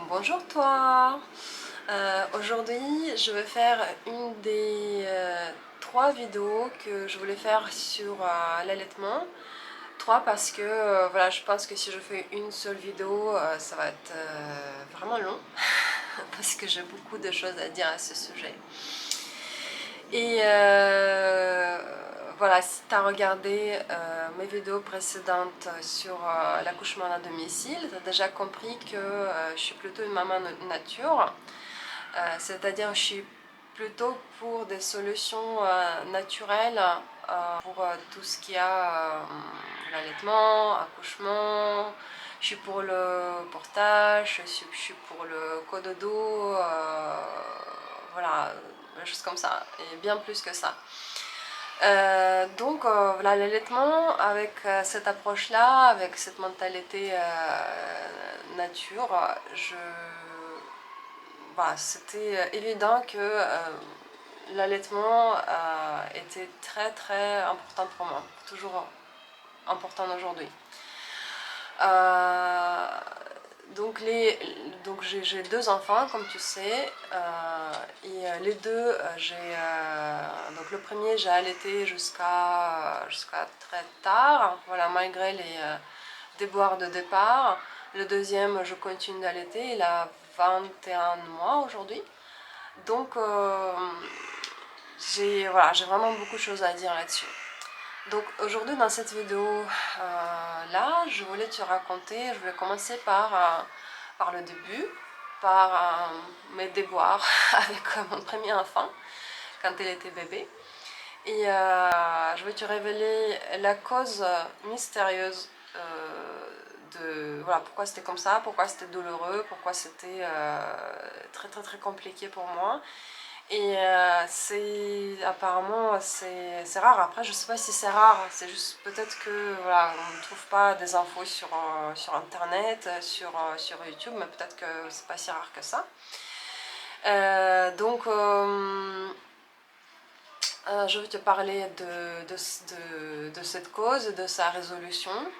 Bonjour toi. Aujourd'hui je vais faire une des trois vidéos que je voulais faire sur l'allaitement. Trois parce que voilà, je pense que si je fais une seule vidéo ça va être vraiment long parce que j'ai beaucoup de choses à dire à ce sujet. Et voilà, si tu as regardé mes vidéos précédentes sur l'accouchement à domicile, tu as déjà compris que je suis plutôt une maman nature, c'est-à-dire je suis plutôt pour des solutions naturelles pour tout ce qui a l'allaitement, accouchement. Je suis pour le portage, je suis pour le cododo, voilà, des choses comme ça, et bien plus que ça. Donc voilà, l'allaitement avec cette approche-là, avec cette mentalité nature, voilà, c'était évident que l'allaitement était très très important pour moi, toujours important aujourd'hui. Euh, donc j'ai deux enfants, comme tu sais, et les deux, donc le premier j'ai allaité jusqu'à très tard, voilà, malgré les déboires de départ. Le deuxième, je continue d'allaiter, il a 21 mois aujourd'hui. Donc voilà, j'ai vraiment beaucoup de choses à dire là-dessus. Donc aujourd'hui dans cette vidéo là, je voulais te raconter, je voulais commencer par le début, par mes déboires avec mon premier enfant quand elle était bébé. Et je vais te révéler la cause mystérieuse de voilà, pourquoi c'était comme ça, pourquoi c'était douloureux, pourquoi c'était très très très compliqué pour moi. Et apparemment c'est rare. Après je sais pas si c'est rare, c'est juste peut-être que voilà, on ne trouve pas des infos sur internet, sur YouTube, mais peut-être que c'est pas si rare que ça. Donc je vais te parler de cette cause, de sa résolution.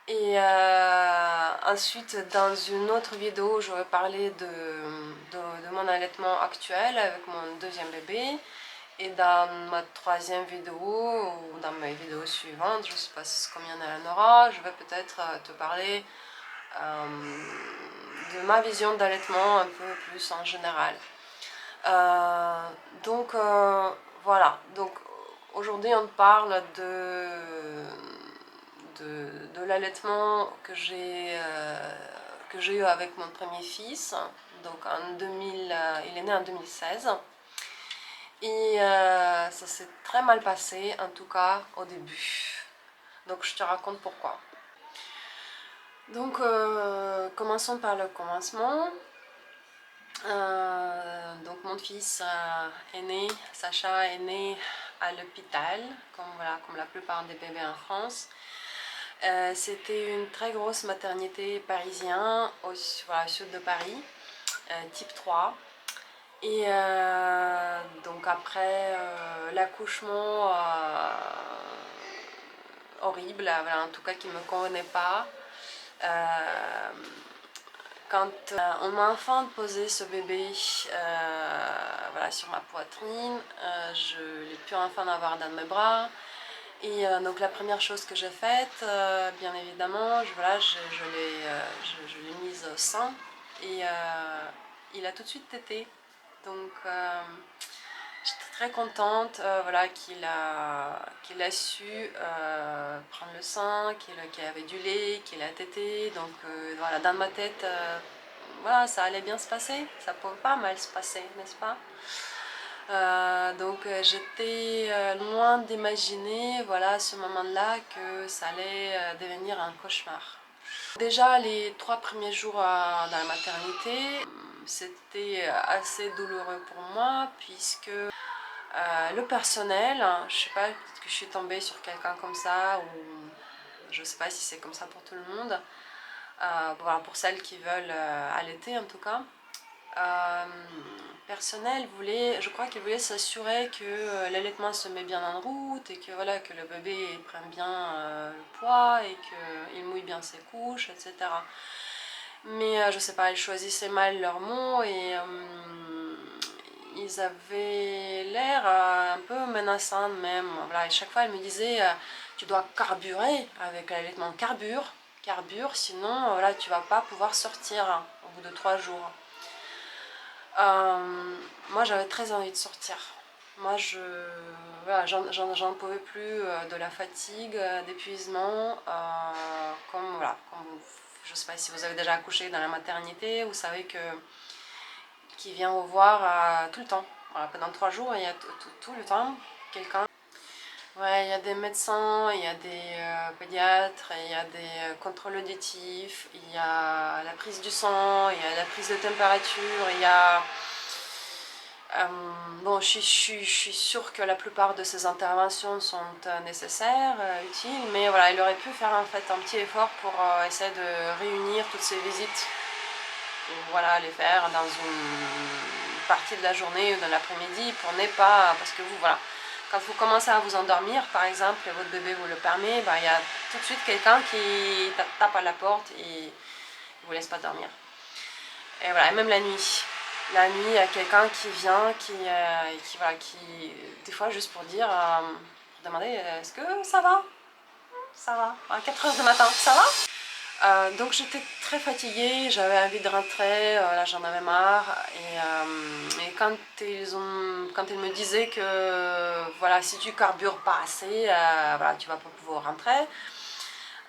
Et ensuite, dans une autre vidéo, je vais parler de mon allaitement actuel avec mon deuxième bébé. Et dans ma troisième vidéo, ou dans mes vidéos suivantes, je ne sais pas combien il y en aura, je vais peut-être te parler de ma vision d'allaitement un peu plus en général. Donc voilà, donc aujourd'hui on parle de l'allaitement que j'ai eu avec mon premier fils. Donc en 2000, il est né en 2016. Et ça s'est très mal passé, en tout cas au début. Donc je te raconte pourquoi. Donc commençons par le commencement. Donc mon fils est né, Sacha est né à l'hôpital, voilà, comme la plupart des bébés en France. C'était une très grosse maternité parisienne voilà, au sud de Paris, type 3. Et donc après l'accouchement horrible, voilà, en tout cas qui ne me convenait pas, quand on m'a enfin posé ce bébé voilà, sur ma poitrine, je l'ai pu enfin avoir dans mes bras. Et donc la première chose que j'ai faite, bien évidemment, voilà, je l'ai mise au sein et il a tout de suite tété. Donc j'étais très contente voilà, qu'il a su prendre le sein, qu'il avait du lait, qu'il a tété. Donc voilà, dans ma tête, voilà, ça allait bien se passer, ça pouvait pas mal se passer, n'est-ce pas? Donc j'étais loin d'imaginer voilà, à ce moment-là que ça allait devenir un cauchemar. Déjà les 3 premiers jours dans la maternité, c'était assez douloureux pour moi puisque le personnel, je sais pas, peut-être que je suis tombée sur quelqu'un comme ça ou je sais pas si c'est comme ça pour tout le monde, voilà, pour celles qui veulent allaiter en tout cas. Personnel voulait, je crois qu'il voulait s'assurer que l'allaitement se met bien en route et que voilà, que le bébé prenne bien le poids et qu'il mouille bien ses couches, etc. Mais je sais pas, ils choisissaient mal leurs mots et ils avaient l'air un peu menaçants même. Voilà, et chaque fois, elle me disait tu dois carburer avec l'allaitement. Carbure, sinon voilà, tu vas pas pouvoir sortir au bout de 3 jours. Moi, j'avais très envie de sortir. Moi, voilà, j'en pouvais plus de la fatigue, d'épuisement. Comme je ne sais pas si vous avez déjà accouché dans la maternité, vous savez que qui vient vous voir tout le temps. Voilà, pendant 3 jours, il y a tout le temps quelqu'un. Ouais, il y a des médecins, il y a des pédiatres, il y a des contrôles auditifs, il y a la prise du sang, il y a la prise de température, il y a... bon, je suis sûre que la plupart de ces interventions sont nécessaires, utiles, mais voilà, il aurait pu faire en fait un petit effort pour essayer de réunir toutes ces visites. Et voilà, les faire dans une partie de la journée ou de l'après-midi pour ne pas... Parce que vous, voilà, quand vous commencez à vous endormir, par exemple, et votre bébé vous le permet, ben, il y a tout de suite quelqu'un qui tape à la porte et ne vous laisse pas dormir. Et voilà, même la nuit. La nuit, il y a quelqu'un qui vient, qui, des fois, juste pour dire, pour demander, est-ce que ça va? Ça va. À 4 heures du matin, ça va? Donc j'étais très fatiguée, j'avais envie de rentrer, là j'en avais marre. Et quand ils me disaient que voilà, si tu carbures pas assez, voilà, tu vas pas pouvoir rentrer,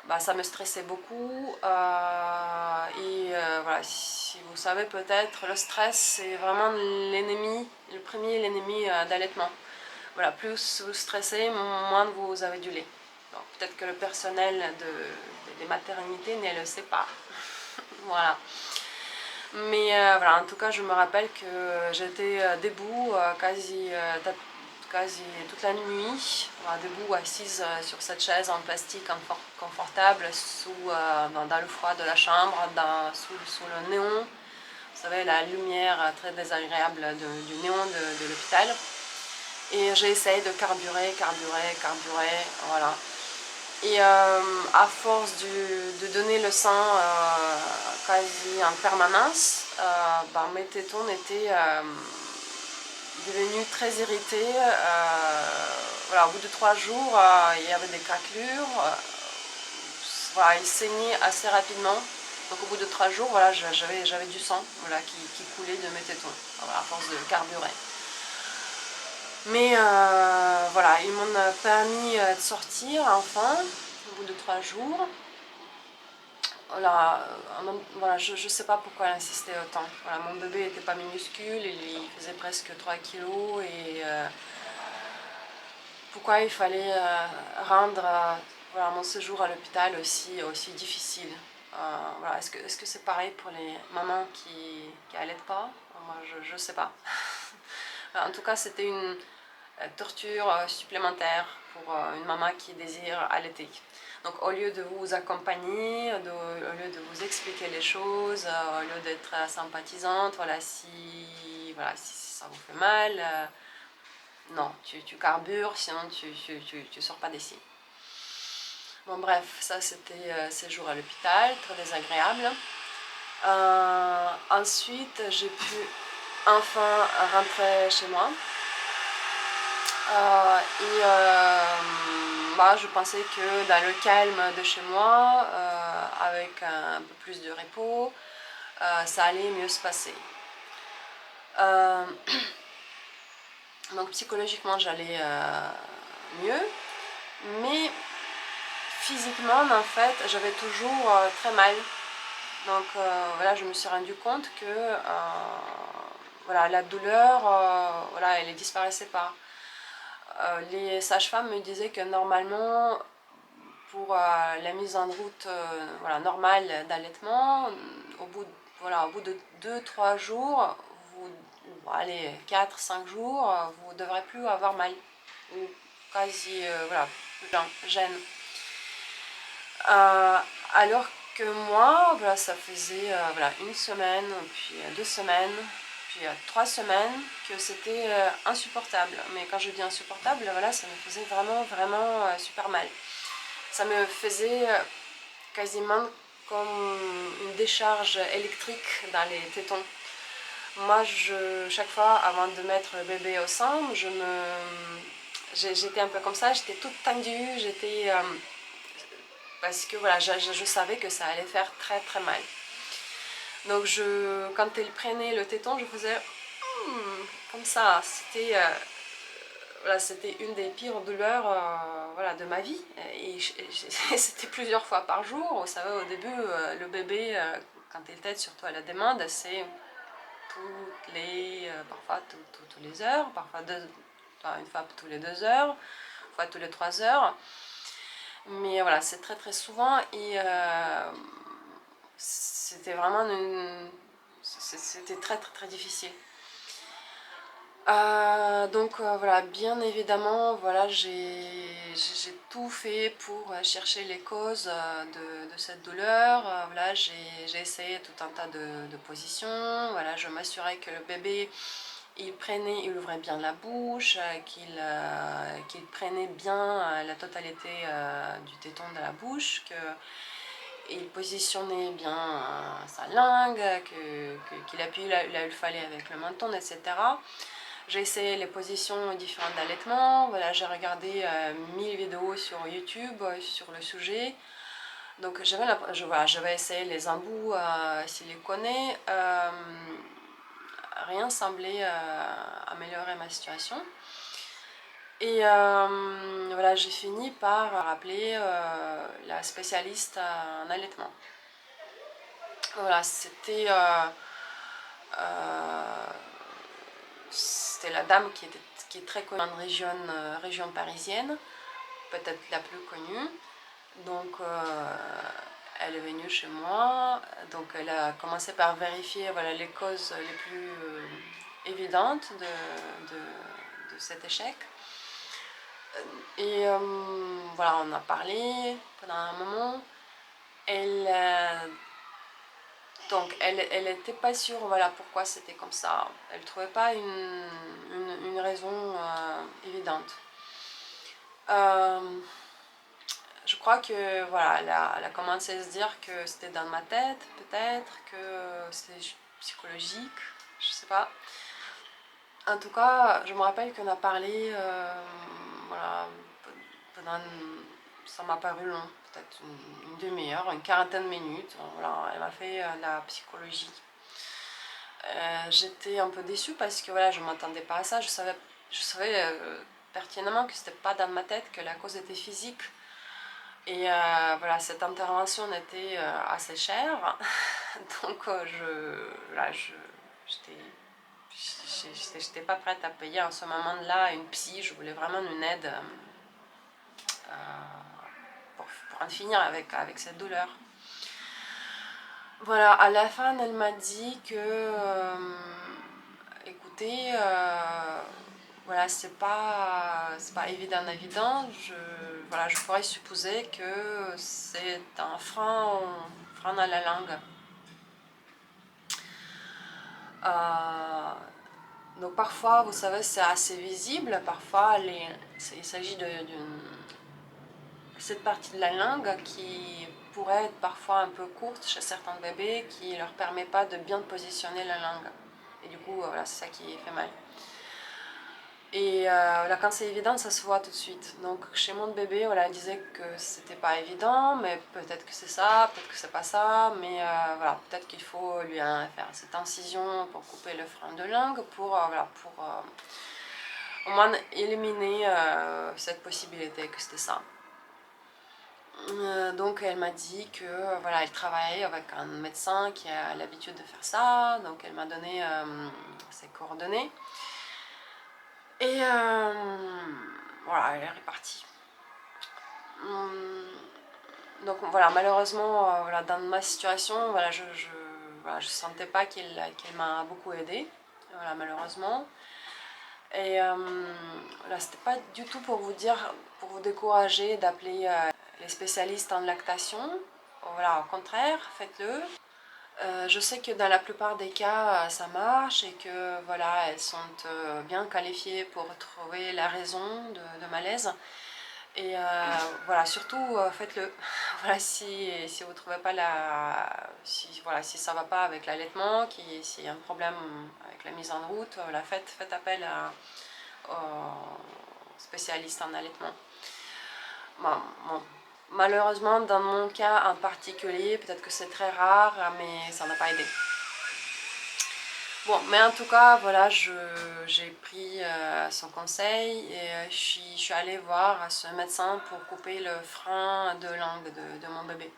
bah, ça me stressait beaucoup. Voilà, si vous savez peut-être, le stress c'est vraiment l'ennemi, le premier l'ennemi d'allaitement. Voilà, plus vous stressez, moins vous avez du lait. Peut-être que le personnel des maternités ne le sait pas. Voilà. Mais voilà, en tout cas, je me rappelle que j'étais debout quasi toute la nuit, debout, assise sur cette chaise en plastique confortable, dans le froid de la chambre, sous le néon. Vous savez, la lumière très désagréable du néon de l'hôpital. Et j'ai essayé de carburer, voilà. Et à force de donner le sein quasi en permanence, mes tétons étaient devenus très irrités. Voilà, au bout de 3 jours, il y avait des craquelures. Voilà, ils saignaient assez rapidement. Donc au bout de 3 jours, voilà, j'avais du sang, voilà, qui coulait de mes tétons, voilà, à force de carburer. Mais voilà, ils m'ont permis de sortir enfin, au bout de 3 jours. Voilà, je ne sais pas pourquoi elle insistait autant. Voilà, mon bébé n'était pas minuscule, il faisait presque 3 kilos. Et pourquoi il fallait rendre voilà, mon séjour à l'hôpital aussi difficile. Voilà, est-ce que c'est pareil pour les mamans qui allaitent pas? Moi, je ne sais pas. En tout cas, c'était une torture supplémentaire pour une maman qui désire allaiter. Donc au lieu de vous accompagner, au lieu de vous expliquer les choses, au lieu d'être sympathisante, voilà, si ça vous fait mal, non, tu carbures, sinon tu sors pas d'ici. Bon bref, ça c'était séjour à l'hôpital, très désagréable. Ensuite, j'ai pu enfin rentrer chez moi. Je pensais que dans le calme de chez moi, avec un peu plus de repos, ça allait mieux se passer. Donc psychologiquement j'allais mieux, mais physiquement en fait j'avais toujours très mal. Donc voilà, je me suis rendu compte que voilà, la douleur, voilà, elle ne disparaissait pas. Les sages-femmes me disaient que normalement, pour la mise en route voilà, normale d'allaitement, au bout de 2-3 jours, allez, 4-5 jours, vous ne devrez plus avoir mal. Ou quasi, voilà, gêne. Alors que moi, voilà, ça faisait voilà, 1 semaine, puis 2 semaines, puis 3 semaines que c'était insupportable. Mais quand je dis insupportable, voilà, ça me faisait vraiment super mal. Ça me faisait quasiment comme une décharge électrique dans les tétons. Moi, chaque fois, avant de mettre le bébé au sein, j'étais un peu comme ça, j'étais toute tendue, parce que voilà, je savais que ça allait faire très très mal. Donc quand elle prenait le téton, je faisais comme ça. C'était une des pires douleurs voilà, de ma vie. Et c'était plusieurs fois par jour. Vous savez, au début, le bébé, quand il tète, surtout à la demande, c'est parfois toutes les heures, parfois une fois tous les 2 heures, une fois tous les 3 heures. Mais voilà, c'est très très souvent et c'était vraiment c'était très très très difficile. Voilà, bien évidemment, voilà, j'ai tout fait pour chercher les causes de cette douleur. Voilà, j'ai essayé tout un tas de positions. Voilà, je m'assurais que le bébé il ouvrait bien la bouche, qu'il prenait bien la totalité du téton de la bouche, qu'il positionnait bien sa langue, qu'il appuyait là où il fallait avec le menton, etc. J'ai essayé les positions différentes d'allaitement. Voilà, j'ai regardé 1000 vidéos sur YouTube sur le sujet. Donc j'avais essayé les embouts siliconés. Rien semblait améliorer ma situation. Et voilà, j'ai fini par appeler la spécialiste en allaitement. Voilà, c'était la dame qui est très connue en région parisienne, peut-être la plus connue. Donc elle est venue chez moi, donc elle a commencé par vérifier voilà, les causes les plus évidentes de cet échec. Et voilà, on a parlé pendant un moment. Donc elle n'était pas sûre voilà, pourquoi c'était comme ça. Elle ne trouvait pas une raison évidente. Je crois que voilà, elle a commencé à se dire que c'était dans ma tête, peut-être, que c'était psychologique, je sais pas. En tout cas, je me rappelle qu'on a parlé, voilà, ça m'a paru long, peut-être une demi-heure, une quarantaine de minutes. Voilà, elle m'a fait la psychologie. J'étais un peu déçue parce que voilà, je ne m'attendais pas à ça. Je savais pertinemment que c'était pas dans ma tête, que la cause était physique. Et voilà, cette intervention était assez chère. Donc j'étais pas prête à payer en ce moment-là une psy. Je voulais vraiment une aide pour en finir avec cette douleur. Voilà, à la fin, elle m'a dit que, écoutez, voilà, c'est pas évident. Voilà, je pourrais supposer que c'est un frein dans la langue. Donc parfois, vous savez, c'est assez visible. Parfois, il s'agit d'une cette partie de la langue qui pourrait être parfois un peu courte chez certains bébés, qui ne leur permet pas de bien positionner la langue. Et du coup, voilà, c'est ça qui fait mal. Et là, quand c'est évident, ça se voit tout de suite. Donc chez mon bébé, voilà, elle disait que c'était pas évident, mais peut-être que c'est ça, peut-être que c'est pas ça, mais voilà, peut-être qu'il faut lui faire cette incision pour couper le frein de langue, pour au moins éliminer cette possibilité que c'était ça. Donc elle m'a dit que voilà, elle travaillait avec un médecin qui a l'habitude de faire ça, donc elle m'a donné ses coordonnées. Et voilà, elle est repartie. Donc voilà, malheureusement, voilà, dans ma situation, voilà, je sentais pas qu'elle m'a beaucoup aidée, voilà, malheureusement. Et voilà, c'était pas du tout pour vous décourager d'appeler les spécialistes en lactation. Voilà, au contraire, faites-le. Je sais que dans la plupart des cas, ça marche et que voilà, elles sont bien qualifiées pour trouver la raison de malaise. Et voilà, surtout faites-le. Voilà, si vous ne trouvez pas si ça ne va pas avec l'allaitement, s'il y a un problème avec la mise en route, faites appel aux spécialistes en allaitement. Bon, malheureusement, dans mon cas en particulier, peut-être que c'est très rare, mais ça n'a pas aidé. Bon, mais en tout cas, voilà, j'ai pris son conseil et je suis allée voir ce médecin pour couper le frein de langue de mon bébé.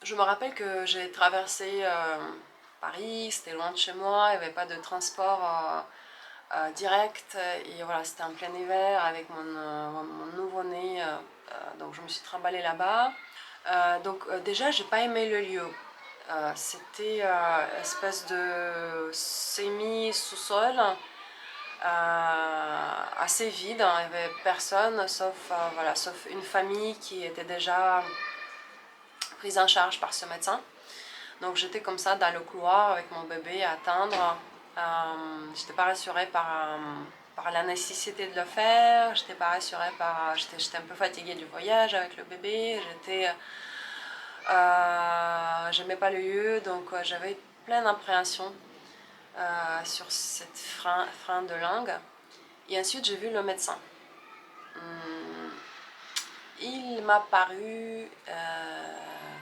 Je me rappelle que j'ai traversé Paris, c'était loin de chez moi, il n'y avait pas de transport direct et voilà, c'était en plein hiver avec mon nouveau-né, donc je me suis trimballée là-bas. Déjà, j'ai pas aimé le lieu. C'était une espèce de semi-sous-sol assez vide, hein. Il n'y avait personne sauf une famille qui était déjà prise en charge par ce médecin. Donc j'étais comme ça dans le couloir avec mon bébé à attendre. J'étais pas rassurée par la nécessité de le faire, j'étais pas rassurée j'étais un peu fatiguée du voyage avec le bébé, j'aimais pas le lieu, donc j'avais plein d'appréhension sur cette frein de langue. Et ensuite j'ai vu le médecin. Il m'a paru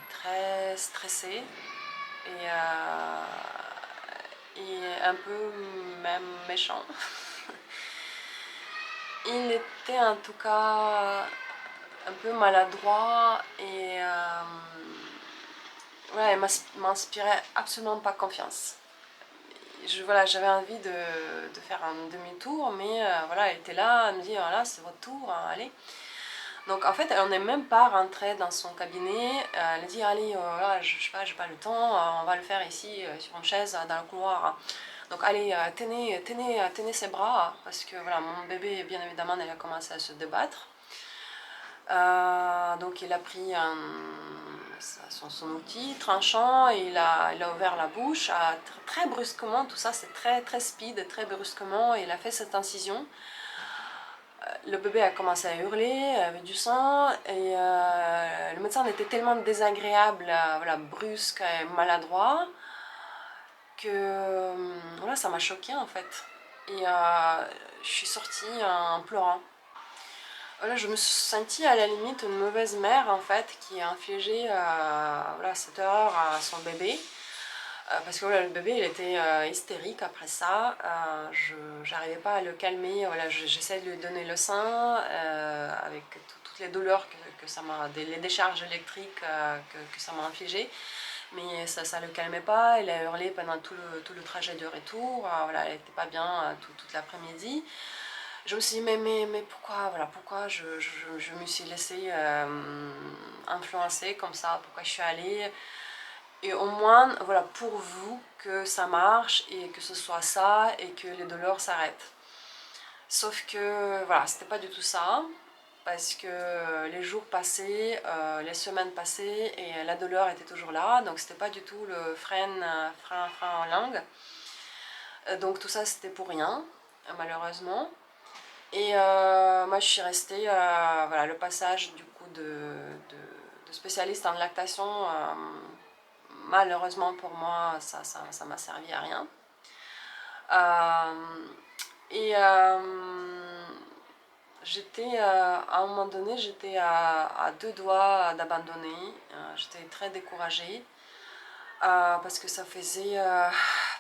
très stressé et un peu même méchant. Il était en tout cas un peu maladroit et ouais, il m'inspirait absolument pas confiance. Voilà, j'avais envie de faire un demi-tour, mais voilà, elle était là, elle me dit voilà, c'est votre tour, hein, allez. Donc en fait, on n'est même pas rentré dans son cabinet. Elle a dit allez, là, je sais pas, j'ai pas le temps, on va le faire ici sur une chaise dans le couloir. Donc allez, tenez ses bras parce que voilà, mon bébé, bien évidemment, il a commencé à se débattre. Donc il a pris son outil tranchant et il a ouvert la bouche très brusquement. Tout ça, c'est très très speed, très brusquement. Et il a fait cette incision. Le bébé a commencé à hurler, avait du sang, et le médecin était tellement désagréable, voilà, brusque et maladroit, que voilà, ça m'a choquée en fait. Et je suis sortie en pleurant. Voilà, je me suis sentie à la limite une mauvaise mère en fait, qui a infligé voilà, cette erreur à son bébé. Parce que voilà, le bébé il était hystérique après ça, je n'arrivais pas à le calmer, voilà, j'essaie de lui donner le sein avec toutes les douleurs que ça m'a, les décharges électriques que ça m'a infligé, mais ça ne le calmait pas, il a hurlé pendant tout le trajet de retour, voilà, elle n'était pas bien toute l'après-midi. Je me suis dit mais pourquoi je me suis laissée influencer comme ça, pourquoi je suis allée. Et au moins, voilà, pour vous, que ça marche et que ce soit ça et que les douleurs s'arrêtent. Sauf que, voilà, c'était pas du tout ça, parce que les jours passaient, les semaines passaient et la douleur était toujours là, donc c'était pas du tout le frein en langue. Donc tout ça, c'était pour rien, malheureusement. Et moi, je suis restée, voilà, le passage du coup de spécialiste en lactation. Malheureusement pour moi, ça m'a servi à rien. Et à un moment donné, j'étais à deux doigts d'abandonner. J'étais très découragée parce que ça faisait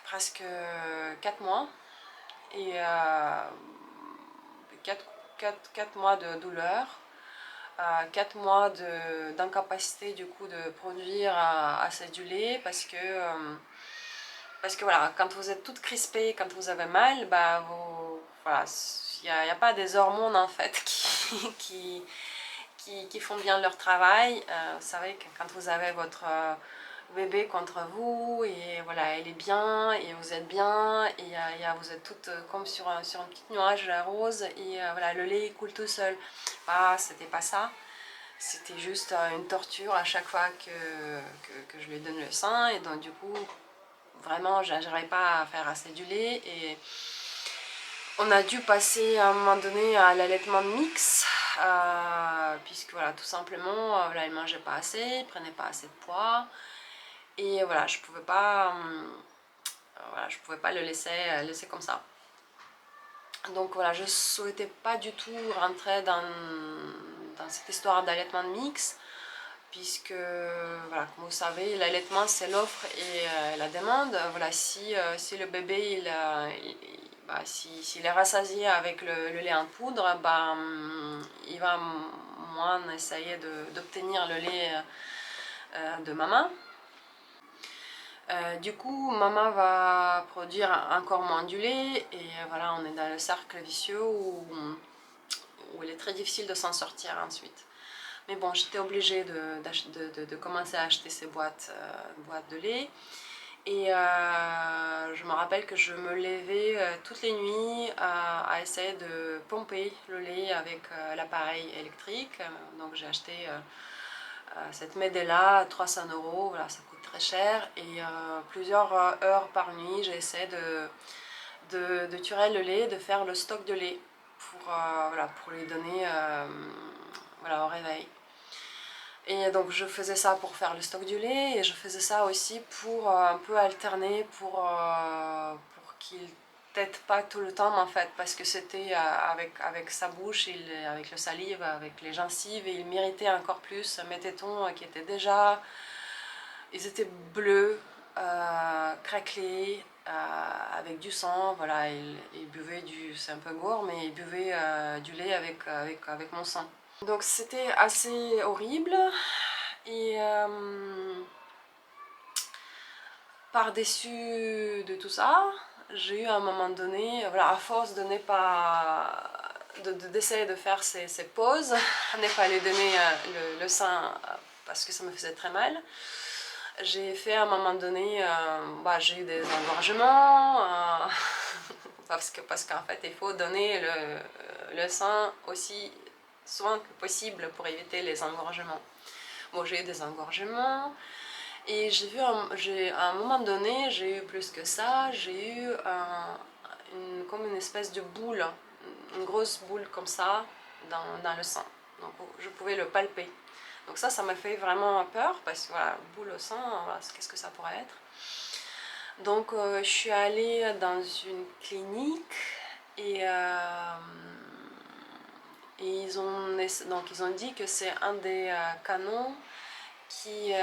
presque 4 mois et 4 mois de douleur. 4 mois d'incapacité du coup de produire assez du lait parce que voilà, quand vous êtes toute crispée, quand vous avez mal, bah voilà, il n'y a pas des hormones en fait qui font bien leur travail. Vous savez que quand vous avez votre bébé contre vous et voilà, elle est bien et vous êtes bien et vous êtes toutes comme sur un petit nuage rose et voilà, le lait coule tout seul. Ah, c'était pas ça. C'était juste une torture à chaque fois que je lui donne le sein et donc du coup vraiment j'arrivais pas à faire assez du lait et on a dû passer à un moment donné à l'allaitement mix puisque voilà, tout simplement, voilà, il mangeait pas assez, il prenait pas assez de poids, et voilà, je pouvais pas le laisser comme ça. Donc voilà, je souhaitais pas du tout rentrer dans cette histoire d'allaitement de mix, puisque voilà, comme vous savez, l'allaitement c'est l'offre et la demande. Voilà, si le bébé s'il est rassasié avec le lait en poudre, il va moins essayer d'obtenir le lait de maman. Du coup, maman va produire encore moins du lait, et voilà, on est dans le cercle vicieux où il est très difficile de s'en sortir ensuite. Mais bon, j'étais obligée de commencer à acheter ces boîtes de lait. Et je me rappelle que je me levais toutes les nuits à essayer de pomper le lait avec l'appareil électrique. Donc j'ai acheté cette Medela, 300 €, voilà, ça coûte très cher. Et plusieurs heures par nuit, j'ai essayé de tuer le lait, de faire le stock de lait pour lui donner au réveil. Et donc je faisais ça pour faire le stock du lait, et je faisais ça aussi pour un peu alterner, pour qu'il tète pas tout le temps en fait, parce que c'était avec sa bouche, avec le salive, avec les gencives, et il méritait encore plus. Mes tétons qui étaient déjà, ils étaient bleus, craquelés, avec du sang, voilà, il buvait c'est un peu gore, mais il buvait du lait avec mon sang. Donc c'était assez horrible, et par-dessus de tout ça, j'ai eu à un moment donné, voilà, à force de ne pas d'essayer de faire ces pauses, ne pas lui donner le sein parce que ça me faisait très mal, j'ai fait à un moment donné, j'ai eu des engorgements, parce qu'en fait il faut donner le sein aussi souvent que possible pour éviter les engorgements. Bon, j'ai eu des engorgements, et à un moment donné, j'ai eu plus que ça, j'ai eu comme une espèce de boule, une grosse boule comme ça dans le sang. Donc je pouvais le palper. Donc ça m'a fait vraiment peur, parce que voilà, boule au sang, voilà, qu'est-ce que ça pourrait être. Donc je suis allée dans une clinique, et ils ont dit que c'est un des canaux qui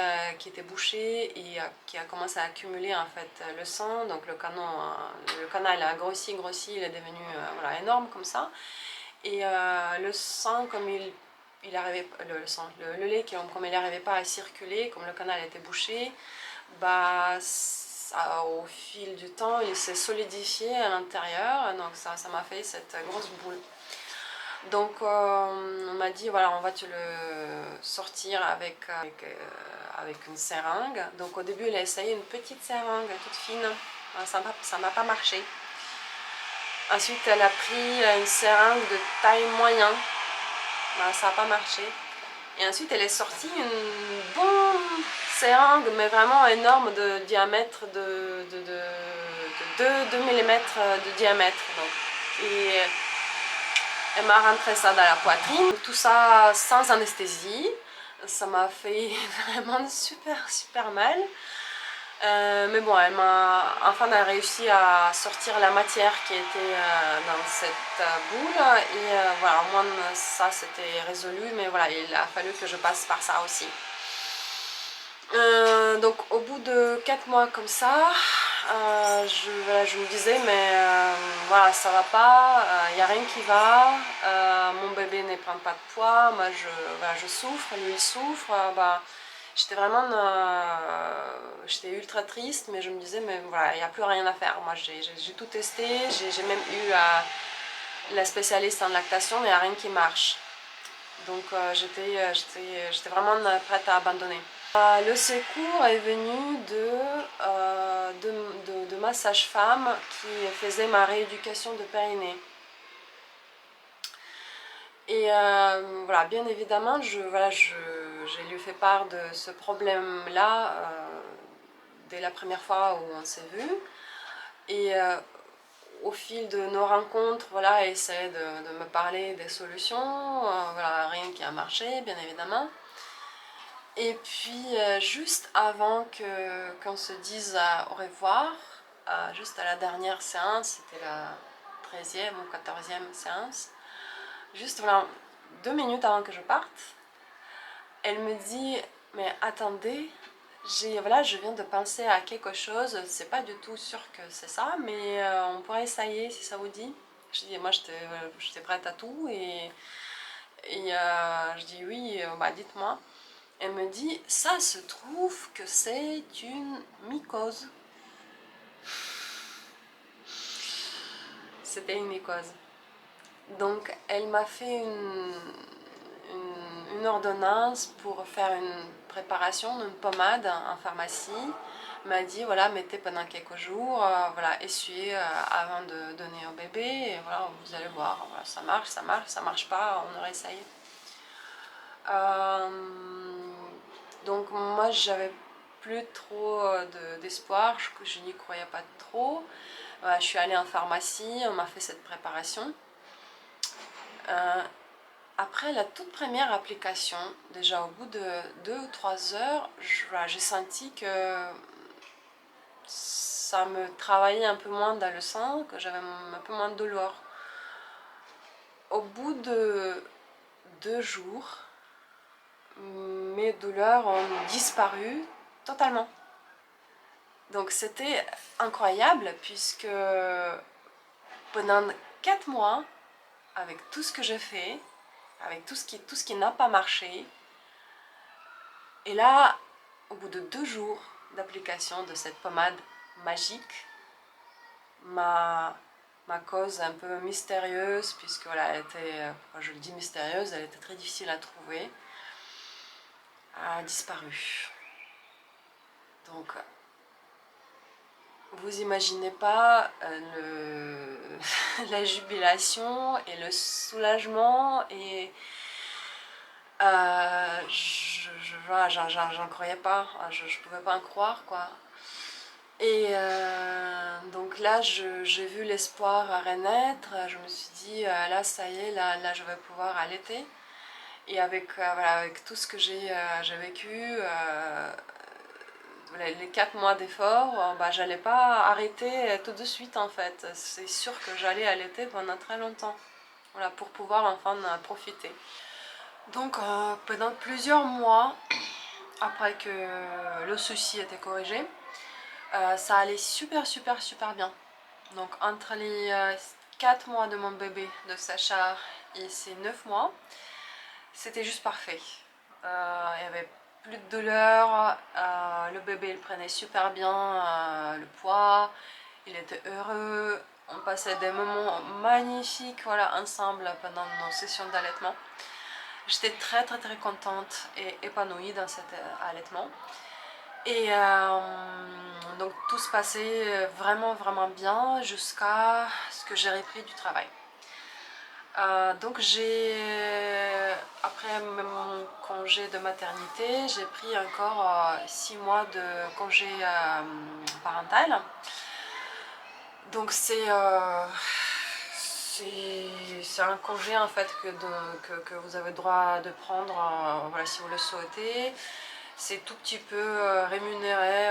était bouché, et qui a commencé à accumuler en fait le sang. Donc le canal a grossi, il est devenu voilà, énorme comme ça. Et le sang, comme il arrivait, le lait, comme il n'arrivait pas à circuler, comme le canal était bouché, au fil du temps, il s'est solidifié à l'intérieur. Donc ça m'a fait cette grosse boule. Donc on m'a dit, voilà, on va te le sortir avec une seringue. Donc au début, il a essayé une petite seringue toute fine, ça m'a pas marché. Ensuite, elle a pris une seringue de taille moyenne, ça n'a pas marché. Et ensuite, elle est sortie une bonne seringue, mais vraiment énorme, de diamètre de 2 mm de diamètre. Donc. Et elle m'a rentré ça dans la poitrine, tout ça sans anesthésie. Ça m'a fait vraiment super mal. Mais bon, elle a réussi à sortir la matière qui était dans cette boule, et voilà, au moins ça c'était résolu, mais voilà, il a fallu que je passe par ça aussi. Donc au bout de 4 mois comme ça, je me disais, mais voilà, ça va pas, il n'y a rien qui va, mon bébé ne prend pas de poids, moi je souffre, lui il souffre, j'étais vraiment, j'étais ultra triste, mais je me disais, mais voilà, il n'y a plus rien à faire. Moi j'ai tout testé, j'ai même eu la spécialiste en lactation, mais il n'y a rien qui marche. Donc j'étais vraiment prête à abandonner. Le secours est venu de ma sage-femme qui faisait ma rééducation de périnée. Et voilà, bien évidemment, je lui fait part de ce problème-là dès la première fois où on s'est vu. Et au fil de nos rencontres, voilà, essaie de me parler des solutions, voilà, rien qui a marché, bien évidemment. Et puis, juste avant qu'on se dise au revoir, juste à la dernière séance, c'était la 13e ou 14e séance, juste voilà, 2 minutes avant que je parte, elle me dit, mais attendez, voilà, je viens de penser à quelque chose, c'est pas du tout sûr que c'est ça, mais on pourrait essayer si ça vous dit. Je dis, moi j'étais prête à tout et je dis oui, bah dites-moi. Elle me dit, ça se trouve que c'est une mycose. C'était une mycose. Donc elle m'a fait une ordonnance pour faire une préparation d'une pommade en pharmacie. Elle m'a dit voilà, mettez pendant quelques jours, voilà, essuyez avant de donner au bébé et voilà, vous allez voir, voilà, ça marche, ça marche pas, on aurait essayé. Donc moi j'avais plus trop d'espoir, je n'y croyais pas trop. Je suis allée en pharmacie, on m'a fait cette préparation. Après la toute première application, déjà au bout de 2 ou 3 heures, j'ai senti que ça me travaillait un peu moins dans le sang, que j'avais un peu moins de douleur. Au bout de 2 jours, mes douleurs ont disparu totalement. Donc c'était incroyable puisque pendant 4 mois, avec tout ce que j'ai fait, avec tout ce qui n'a pas marché, et là, au bout de 2 jours d'application de cette pommade magique, ma cause un peu mystérieuse, puisque voilà, elle était, quand je le dis mystérieuse, elle était très difficile à trouver, a disparu. Donc, vous imaginez pas la jubilation et le soulagement et j'en croyais pas, je pouvais pas en croire quoi. Et donc là, j'ai vu l'espoir renaître, je me suis dit, là ça y est, là je vais pouvoir allaiter. Et voilà, avec tout ce que j'ai vécu, les 4 mois d'efforts, bah, j'allais pas arrêter tout de suite en fait. C'est sûr que j'allais allaiter pendant très longtemps, voilà, pour pouvoir enfin en profiter. Donc pendant plusieurs mois, après que le souci était corrigé, ça allait super bien. Donc entre les 4 mois de mon bébé, de Sacha, et ces 9 mois, c'était juste parfait. Il n'y avait plus de douleur, le bébé il prenait super bien le poids, il était heureux, on passait des moments magnifiques voilà, ensemble pendant nos sessions d'allaitement. J'étais très contente et épanouie dans cet allaitement. Et donc tout se passait vraiment bien jusqu'à ce que j'ai repris du travail. Donc après mon congé de maternité, j'ai pris encore 6 mois de congé parental. Donc c'est un congé en fait que vous avez le droit de prendre voilà, si vous le souhaitez. C'est tout petit peu rémunéré,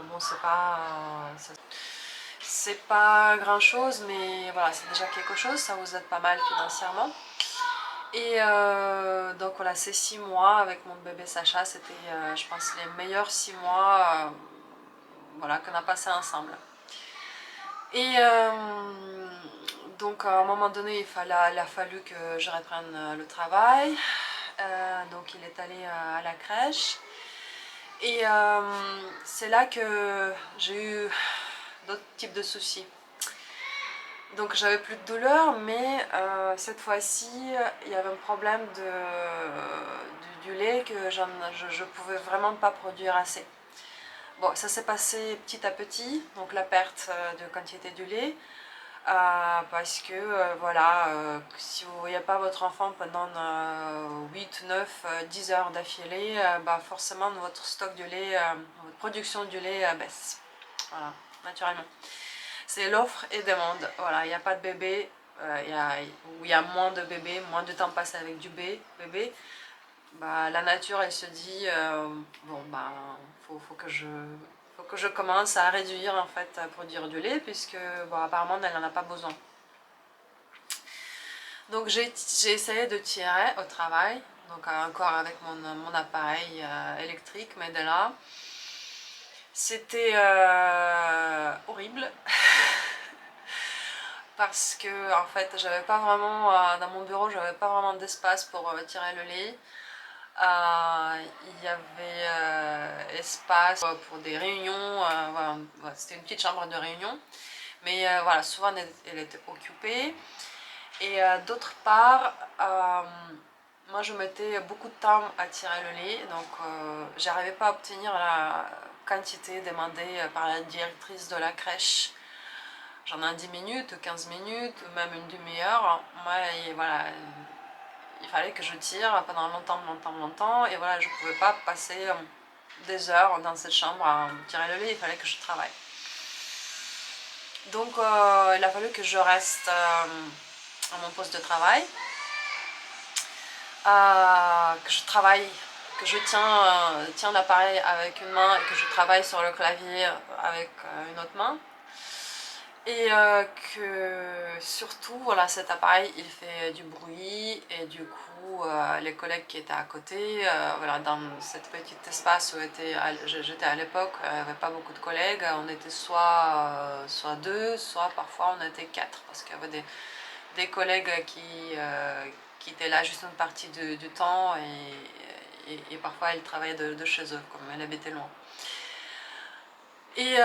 bon c'est pas grand chose mais voilà c'est déjà quelque chose, ça vous aide pas mal financièrement. Et donc voilà, ces 6 mois avec mon bébé Sacha, c'était je pense les meilleurs 6 mois voilà, qu'on a passé ensemble. Et donc à un moment donné il a fallu que je reprenne le travail, donc il est allé à la crèche. Et c'est là que j'ai eu d'autres types de soucis. Donc j'avais plus de douleur, mais cette fois-ci, il y avait un problème du lait que je ne pouvais vraiment pas produire assez. Bon, ça s'est passé petit à petit, donc la perte de quantité du lait, parce que voilà, si vous ne voyez pas votre enfant pendant 8, 9, 10 heures d'affilée, bah forcément votre stock de lait, votre production du lait baisse, voilà, naturellement. c'est l'offre et demande. Voilà, il n'y a pas de bébé, il y a moins de bébés, moins de temps passé avec du bébé. Bah, la nature, elle se dit, bon, bah, faut que je commence à réduire en fait, à produire du lait, puisque bon, apparemment elle n'en a pas besoin. Donc j'ai essayé de tirer au travail, donc encore avec mon appareil électrique, mais de là, c'était horrible. Parce que en fait j'avais pas vraiment, dans mon bureau j'avais pas vraiment d'espace pour tirer le lait. Il y avait espace pour des réunions, voilà, c'était une petite chambre de réunion, mais voilà, souvent elle était occupée. Et d'autre part, moi je mettais beaucoup de temps à tirer le lait, donc j'arrivais pas à obtenir la quantité demandée par la directrice de la crèche. J'en ai 10 minutes, 15 minutes, même une demi-heure. Moi, voilà, il fallait que je tire pendant longtemps, et voilà, je ne pouvais pas passer des heures dans cette chambre à tirer le lait, il fallait que je travaille. Donc il a fallu que je reste à mon poste de travail, que je travaille, que je tiens l'appareil avec une main et que je travaille sur le clavier avec une autre main. Et que surtout, voilà, cet appareil il fait du bruit, et du coup les collègues qui étaient à côté, voilà, dans cet petit espace où j'étais à l'époque, il n'y avait pas beaucoup de collègues, on était soit deux, soit parfois on était quatre, parce qu'il y avait des collègues qui étaient là juste une partie du temps, et parfois ils travaillaient de chez eux, comme elle habitait loin. Et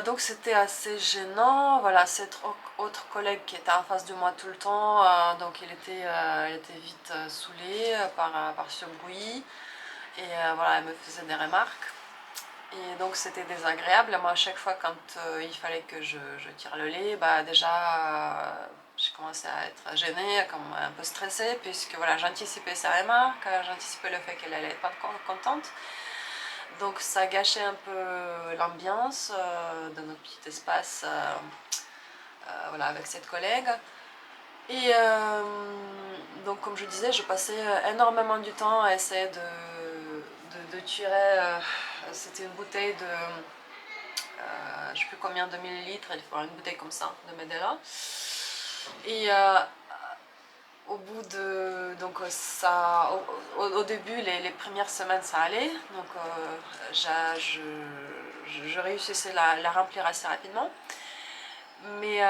donc c'était assez gênant, voilà, cet autre collègue qui était en face de moi tout le temps, donc il était vite saoulé par ce bruit, et voilà, elle me faisait des remarques, et donc c'était désagréable. Moi, à chaque fois quand il fallait que je tire le lait, bah déjà j'ai commencé à être gênée, comme un peu stressée, puisque voilà, j'anticipais ses remarques, j'anticipais le fait qu'elle allait être pas contente. Donc ça gâchait un peu l'ambiance de notre petit espace, voilà, avec cette collègue. Et donc comme je disais, je passais énormément du temps à essayer de tirer, c'était une bouteille de, je ne sais plus combien de millilitres, il faut une bouteille comme ça, de Medela. Et au bout de, donc ça, au début, les premières semaines ça allait, donc je réussissais à la remplir assez rapidement. Mais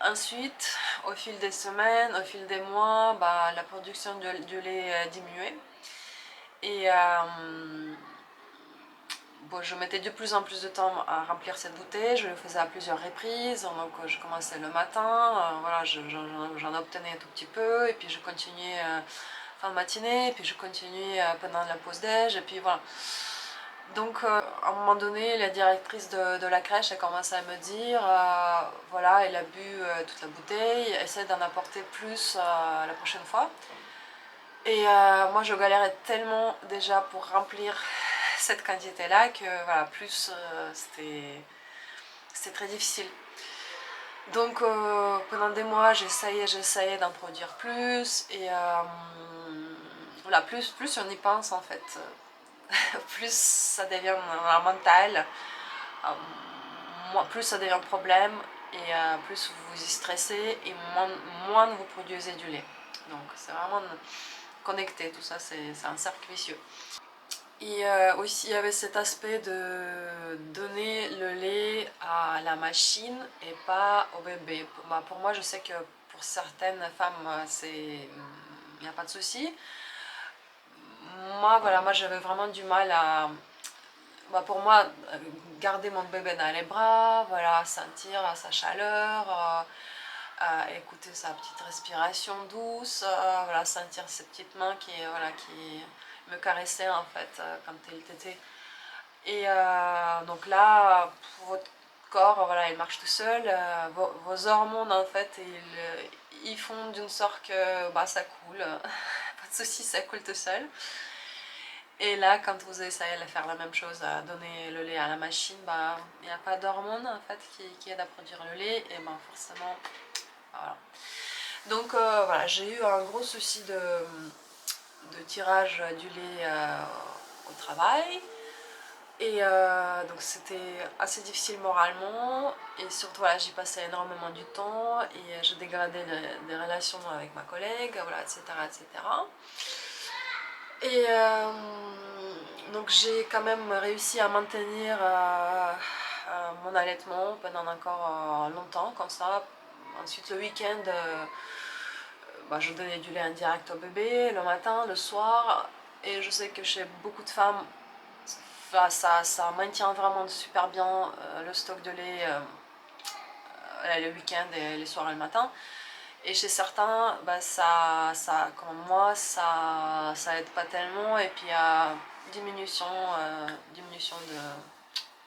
ensuite, au fil des semaines, au fil des mois, bah, la production du lait diminuait. Et bon, je mettais de plus en plus de temps à remplir cette bouteille, je le faisais à plusieurs reprises, donc je commençais le matin, voilà, j'en obtenais un tout petit peu, et puis je continuais fin de matinée, et puis je continuais pendant la pause déj, et puis voilà. Donc à un moment donné, la directrice de la crèche a commencé à me dire, voilà, elle a bu toute la bouteille, essaie d'en apporter plus la prochaine fois. Et moi je galérais tellement déjà pour remplir cette quantité-là que voilà, plus c'était très difficile. Donc pendant des mois j'essayais d'en produire plus, et voilà, plus on y pense en fait, plus ça devient mental, plus ça devient un problème, et plus vous vous y stressez, et moins vous produisez du lait. Donc c'est vraiment connecté, tout ça, c'est un cercle vicieux. Et aussi il y avait cet aspect de donner le lait à la machine et pas au bébé. Bah, pour moi, je sais que pour certaines femmes il n'y a pas de souci. Moi, voilà, moi j'avais vraiment du mal à, bah, pour moi, garder mon bébé dans les bras, voilà, sentir sa chaleur, écouter sa petite respiration douce, voilà, sentir ses petites mains voilà, qui me caressaient en fait quand il t'était. Et donc là, votre corps, voilà, il marche tout seul, vos hormones en fait, ils font d'une sorte que bah, ça coule, pas de soucis, ça coule tout seul. Et là, quand vous essayez de faire la même chose, à donner le lait à la machine, bah, il n'y a pas d'hormones en fait qui aident à produire le lait, et ben forcément, voilà. Donc voilà, j'ai eu un gros souci de tirage du lait au travail. Et donc c'était assez difficile moralement, et surtout voilà, j'y passais énormément du temps, et je dégradais des relations avec ma collègue, voilà, etc. etc. Et donc j'ai quand même réussi à maintenir mon allaitement pendant encore longtemps comme ça. Ensuite le week-end, bah, je donnais du lait indirect au bébé le matin, le soir, et je sais que chez beaucoup de femmes, enfin, ça maintient vraiment super bien le stock de lait le week-end et les soirs et le matin. Et chez certains, bah, comme moi, ça aide pas tellement, et puis il y a diminution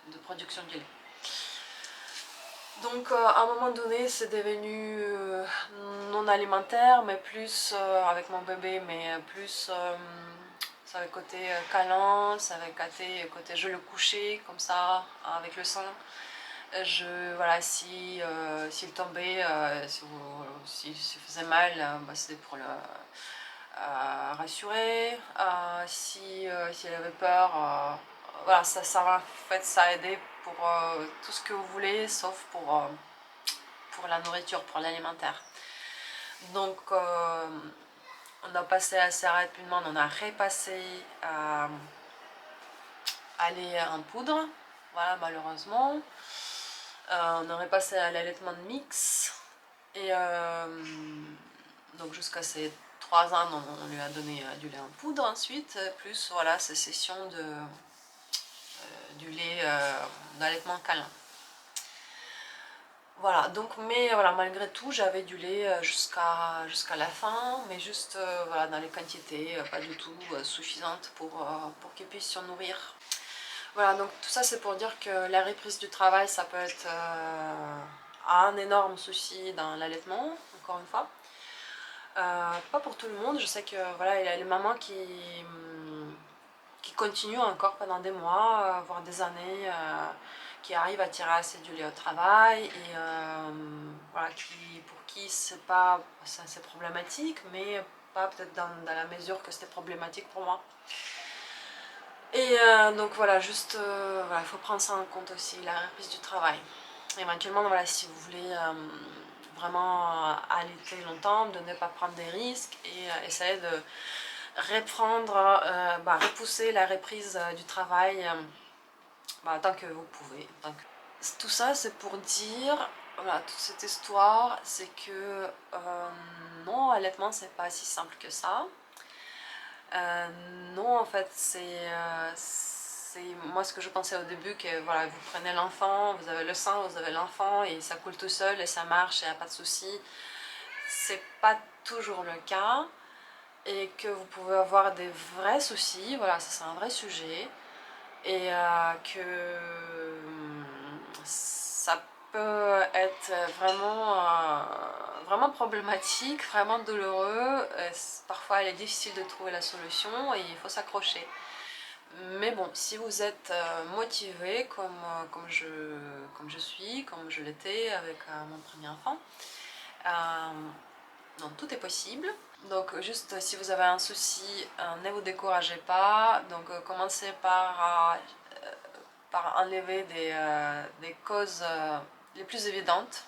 de production du lait. Donc à un moment donné, c'est devenu non alimentaire, mais plus avec mon bébé, mais plus ça avait côté câlin, ça avait côté je le couchais comme ça, avec le sein. Voilà, s'il tombait, s'il se faisait mal, bah, c'était pour le rassurer. S'il avait peur, voilà, en fait, ça aidait pour tout ce que vous voulez, sauf pour la nourriture, pour l'alimentaire. Donc on a passé assez rapidement, on a repassé à lait en poudre, voilà, malheureusement. On aurait passé à l'allaitement de mix, et donc jusqu'à ses 3 ans, on lui a donné du lait en poudre ensuite, plus voilà, ces sessions du lait d'allaitement câlin. Voilà, donc, mais voilà, malgré tout, j'avais du lait jusqu'à la fin, mais juste voilà, dans les quantités pas du tout suffisantes pour qu'il puisse se nourrir. Voilà, donc tout ça c'est pour dire que la reprise du travail, ça peut être un énorme souci dans l'allaitement, encore une fois. Pas pour tout le monde, je sais que voilà, il y a les mamans qui continuent encore pendant des mois, voire des années, qui arrivent à tirer assez du lait au travail, et voilà, pour qui c'est problématique, mais pas peut-être dans la mesure que c'était problématique pour moi. Et donc voilà, juste voilà, il faut prendre ça en compte aussi, la reprise du travail. Éventuellement, voilà, si vous voulez vraiment allaiter longtemps, de ne pas prendre des risques, et essayer de repousser la reprise du travail tant que vous pouvez. Tout ça, c'est pour dire, voilà, toute cette histoire, c'est que non, allaitement, c'est pas si simple que ça. Non, en fait, c'est moi ce que je pensais au début, que voilà, vous prenez l'enfant, vous avez le sein, vous avez l'enfant, et ça coule tout seul, et ça marche, et il n'y a pas de souci. C'est pas toujours le cas, et que vous pouvez avoir des vrais soucis, voilà, ça c'est un vrai sujet, et que ça peut être vraiment problématique, vraiment douloureux. Parfois il est difficile de trouver la solution, et il faut s'accrocher. Mais bon, si vous êtes motivé comme je suis, comme je l'étais avec mon premier enfant, donc tout est possible. Donc juste si vous avez un souci, ne vous découragez pas. Donc commencez par enlever des causes les plus évidentes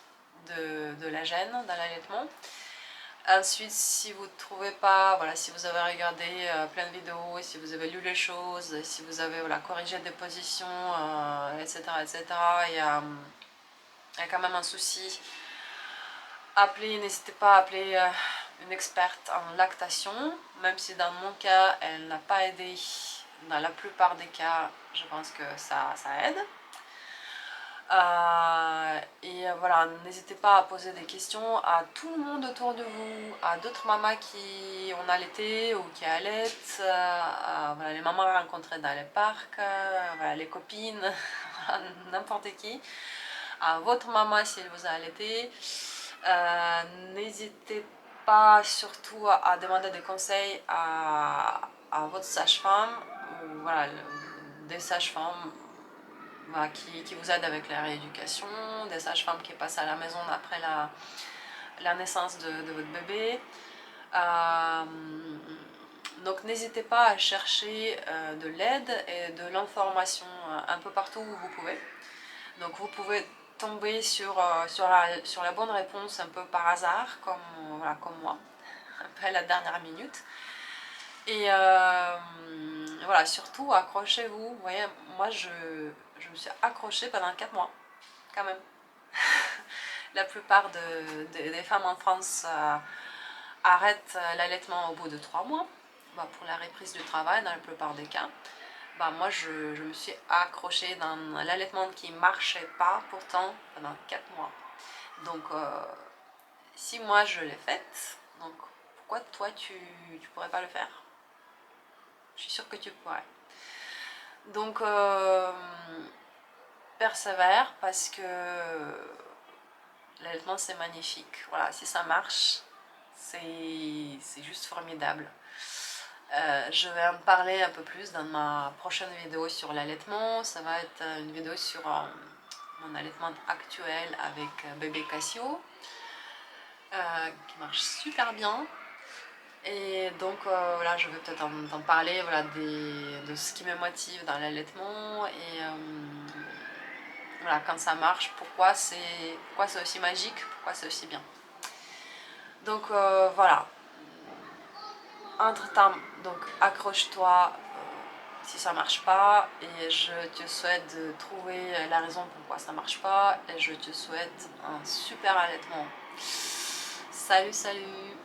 de la gêne dans l'allaitement. Ensuite, si vous ne trouvez pas, voilà, si vous avez regardé plein de vidéos, si vous avez lu les choses, si vous avez voilà, corrigé des positions, etc., etc., il y a quand même un souci, n'hésitez pas à appeler une experte en lactation, même si dans mon cas, elle n'a pas aidé. Dans la plupart des cas, je pense que ça aide. Et voilà, n'hésitez pas à poser des questions à tout le monde autour de vous, à d'autres mamans qui ont allaité ou qui allaitent, voilà, les mamans rencontrées dans les parcs, voilà, les copines, n'importe qui, à votre maman si elle vous a allaité. N'hésitez pas surtout à demander des conseils à votre sage-femme. voilà, des sages-femmes voilà, qui vous aident avec la rééducation, des sages-femmes qui passent à la maison après la naissance de votre bébé. Donc n'hésitez pas à chercher de l'aide et de l'information un peu partout où vous pouvez. Donc vous pouvez tomber sur la bonne réponse un peu par hasard, voilà, comme moi, un peu à la dernière minute. Et voilà, surtout accrochez-vous. Vous voyez, moi je me suis accrochée pendant 4 mois, quand même. La plupart des femmes en France arrêtent l'allaitement au bout de 3 mois, pour la reprise du travail dans la plupart des cas. Moi je me suis accrochée dans l'allaitement qui ne marchait pas pourtant pendant 4 mois. Donc si moi je l'ai faite, donc pourquoi toi tu pourrais pas le faire? Je suis sûre que tu pourrais. Donc persévère parce que l'allaitement c'est magnifique. Voilà, si ça marche, c'est juste formidable. Je vais en parler un peu plus dans ma prochaine vidéo sur l'allaitement. Ça va être une vidéo sur mon allaitement actuel avec bébé Cassio, qui marche super bien. Et donc voilà, je vais peut-être en parler voilà, de ce qui me motive dans l'allaitement et voilà, quand ça marche, pourquoi c'est aussi magique, pourquoi c'est aussi bien. Donc voilà, entre-temps, donc accroche-toi si ça marche pas et je te souhaite de trouver la raison pourquoi ça marche pas et je te souhaite un super allaitement. Salut, salut!